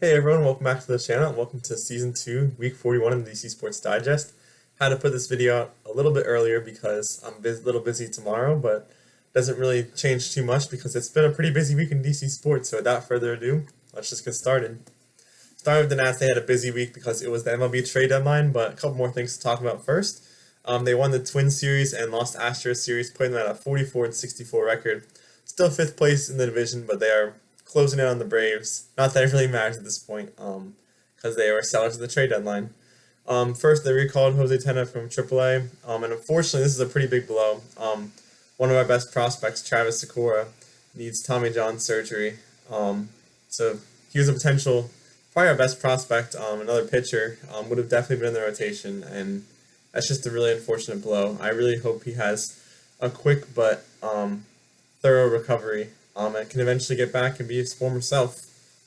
Hey everyone, welcome back to the channel and welcome to Season 2, Week 41 of the DC Sports Digest. Had to put this video out a little bit earlier because I'm a little busy tomorrow, but doesn't really change too much because it's been a pretty busy week in DC Sports, so without further ado, let's just get started. Starting with the Nats, they had a busy week because it was the MLB trade deadline, but a couple more things to talk about first. They won the Twins series and lost Astros series, putting them at a 44-64 record. Still 5th place in the division, but they are closing in on the Braves. Not that it really matters at this point, because they were sellers at the trade deadline. First, they recalled Jose Tena from AAA, and unfortunately, this is a pretty big blow. One of our best prospects, Travis Sakura, needs Tommy John surgery. So he was a potential, probably our best prospect. Another pitcher would have definitely been in the rotation, and that's just a really unfortunate blow. I really hope he has a quick but thorough recovery. And can eventually get back and be his former self,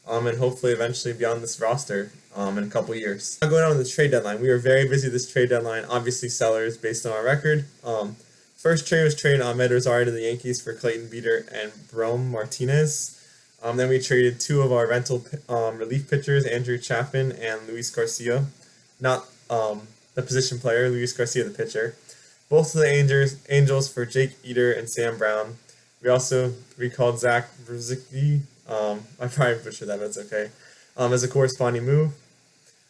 and hopefully eventually be on this roster in a couple years. Now going on with the trade deadline, we were very busy this trade deadline, obviously sellers based on our record. First trade was trading Ahmed Rosario to the Yankees for Clayton Beeter and Brome Martinez. Then we traded two of our rental relief pitchers, Andrew Chapman and Luis Garcia. Not the position player, Luis Garcia the pitcher. Both of the Angels for Jake Eder and Sam Brown. We also recalled Zach Brzezicki, I probably butchered that, but it's okay, as a corresponding move.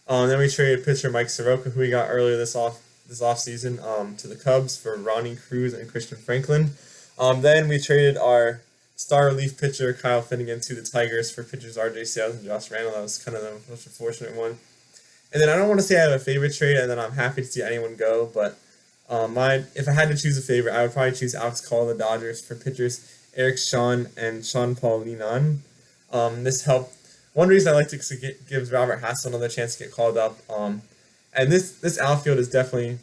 Then we traded pitcher Mike Soroka, who we got earlier this offseason, to the Cubs for Ronnie Cruz and Christian Franklin. Then we traded our star relief pitcher Kyle Finnegan to the Tigers for pitchers RJ Sales and Josh Randall. That was kind of the most unfortunate one. And then I don't want to say I have a favorite trade, and then I'm happy to see anyone go, but if I had to choose a favorite, I would probably choose Alex Call of the Dodgers for pitchers Eric Sean and Sean Paul Linan. This helped. One reason I like to give Robert Hassel another chance to get called up. And this outfield is definitely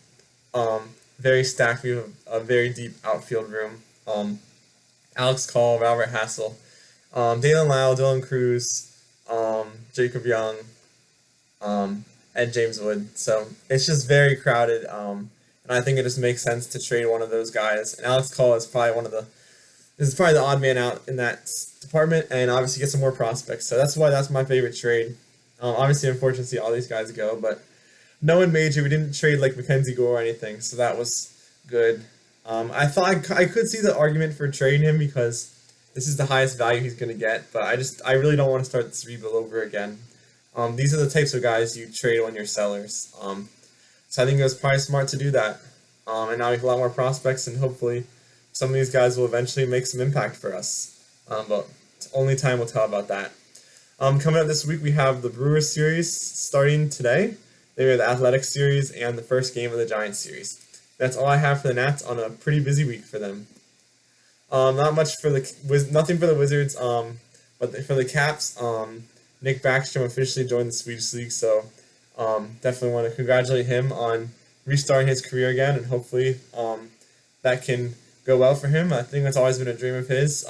very stacked. We have a very deep outfield room. Alex Call, Robert Hassel, Dalen Lau, Dylan Cruz, Jacob Young, and James Wood. So it's just very crowded. And I think it just makes sense to trade one of those guys. And Alex Call is probably the odd man out in that department, and obviously get some more prospects. So that's why that's my favorite trade. Obviously, unfortunate to see all these guys go, but no one major. We didn't trade like Mackenzie Gore or anything, so that was good. I thought I could see the argument for trading him because this is the highest value he's going to get, but I really don't want to start this rebuild over again. These are the types of guys you trade when you're sellers. So I think it was probably smart to do that. And now we have a lot more prospects, and hopefully some of these guys will eventually make some impact for us. But only time will tell about that. Coming up this week, we have the Brewers series starting today. Then we have the Athletics series and the first game of the Giants series. That's all I have for the Nats on a pretty busy week for them. Not much for nothing for the Wizards. But for the Caps, Nick Backstrom officially joined the Swedish League, so definitely want to congratulate him on restarting his career again, and hopefully that can go well for him. I think that's always been a dream of his,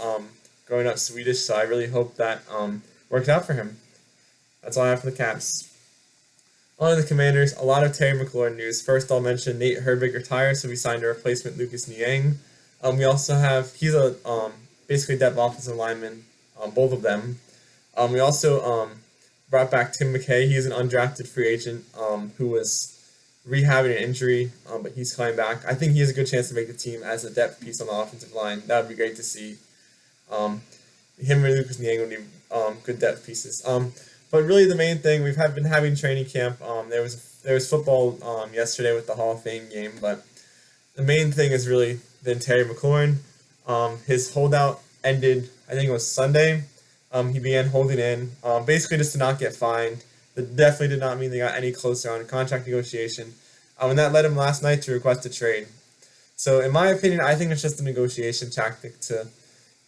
growing up Swedish, so I really hope that works out for him. That's all I have for the Caps. On to the Commanders, a lot of Terry McLaurin news. First, I'll mention Nate Herbig retired, so we signed a replacement, Lucas Niang. We also have, he's a basically depth offensive lineman, both of them. We also brought back Tim McKay. He's an undrafted free agent who was rehabbing an injury, but he's coming back. I think he has a good chance to make the team as a depth piece on the offensive line. That would be great to see. Him and Lucas Niang would be good depth pieces. But really, the main thing, we've been having training camp. There was football yesterday with the Hall of Fame game, but the main thing is really been Terry McLaurin. His holdout ended, I think it was Sunday. He began holding in, basically just to not get fined. That definitely did not mean they got any closer on a contract negotiation. And that led him last night to request a trade. So in my opinion, I think it's just a negotiation tactic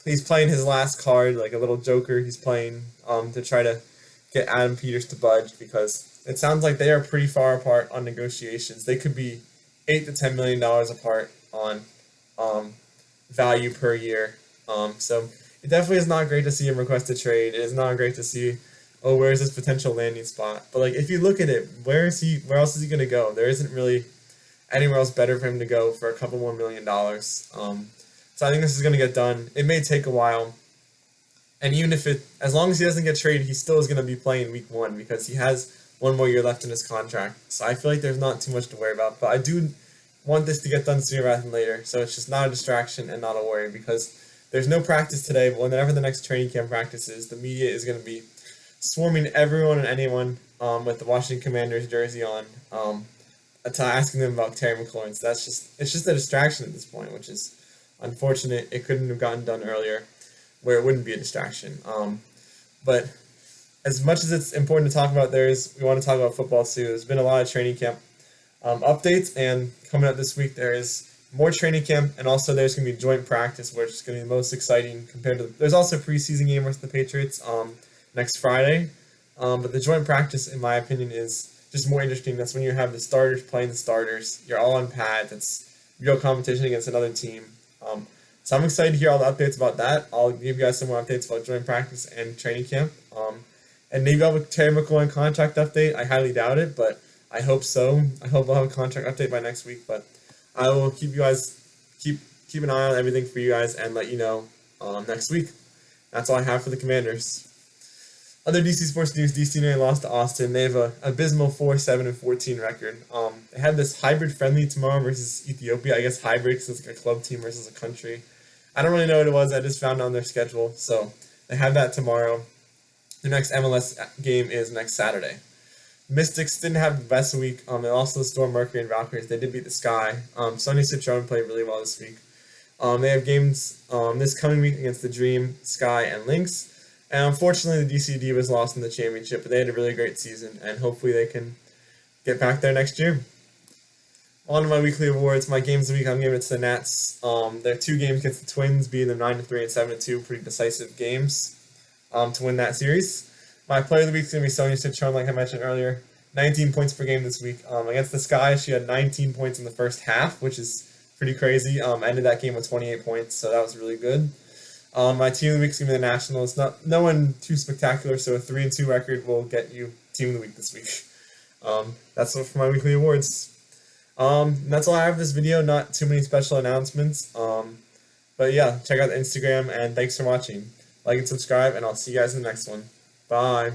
he's playing his last card, like a little joker he's playing to try to get Adam Peters to budge, because it sounds like they are pretty far apart on negotiations. They could be $8 to $10 million apart on value per year. So it definitely is not great to see him request a trade. It is not great to see, where's this potential landing spot? But like, if you look at it, where else is he going to go? There isn't really anywhere else better for him to go for a couple more $1 million. So I think this is going to get done. It may take a while, And even if as long as he doesn't get traded, he still is going to be playing week 1 because he has one more year left in his contract. So I feel like there's not too much to worry about. But I do want this to get done sooner rather than later. So it's just not a distraction and not a worry because there's no practice today. But whenever the next training camp practice is, the media is going to be swarming everyone and anyone with the Washington Commanders jersey on, asking them about Terry McLaurin. So it's just a distraction at this point, which is unfortunate. It couldn't have gotten done earlier, where it wouldn't be a distraction. But as much as it's important to talk about, we want to talk about football too. There's been a lot of training camp updates, and coming up this week there is more training camp, and also there's going to be joint practice, which is going to be the most exciting compared to. There's also a preseason game versus the Patriots next Friday, but the joint practice, in my opinion, is just more interesting. That's when you have the starters playing the starters. You're all on pads. It's real competition against another team. So I'm excited to hear all the updates about that. I'll give you guys some more updates about joint practice and training camp. And maybe I'll have a Terry McLaurin contract update. I highly doubt it, but I hope so. I hope I'll have a contract update by next week. But I will keep an eye on everything for you guys and let you know next week. That's all I have for the Commanders. Other DC sports news: DC United lost to Austin. They have an abysmal 4-7-14 record. They had this hybrid friendly tomorrow versus Ethiopia. I guess hybrid because it's like a club team versus a country. I don't really know what it was. I just found it on their schedule. So they have that tomorrow. The next MLS game is next Saturday. Mystics didn't have the best week. And also the Storm, Mercury, and Valkyries. They did beat the Sky. Sonny Citron played really well this week. They have games this coming week against the Dream, Sky, and Lynx. And unfortunately, the DC Divas lost in the championship, but they had a really great season, and hopefully they can get back there next year. On to my weekly awards, my games of the week, I'm giving it to the Nats. Their 2 games against the Twins, being them 9-3 and 7-2, pretty decisive games to win that series. My player of the week is going to be Sonia Citron, like I mentioned earlier. 19 points per game this week. Against the Sky, she had 19 points in the first half, which is pretty crazy. Ended that game with 28 points, so that was really good. My team of the week is going to be the Nationals. No one too spectacular, so a 3-2 record will get you team of the week this week. That's all for my weekly awards. That's all I have for this video. Not too many special announcements. But yeah, check out the Instagram, and thanks for watching. Like and subscribe, and I'll see you guys in the next one. Bye.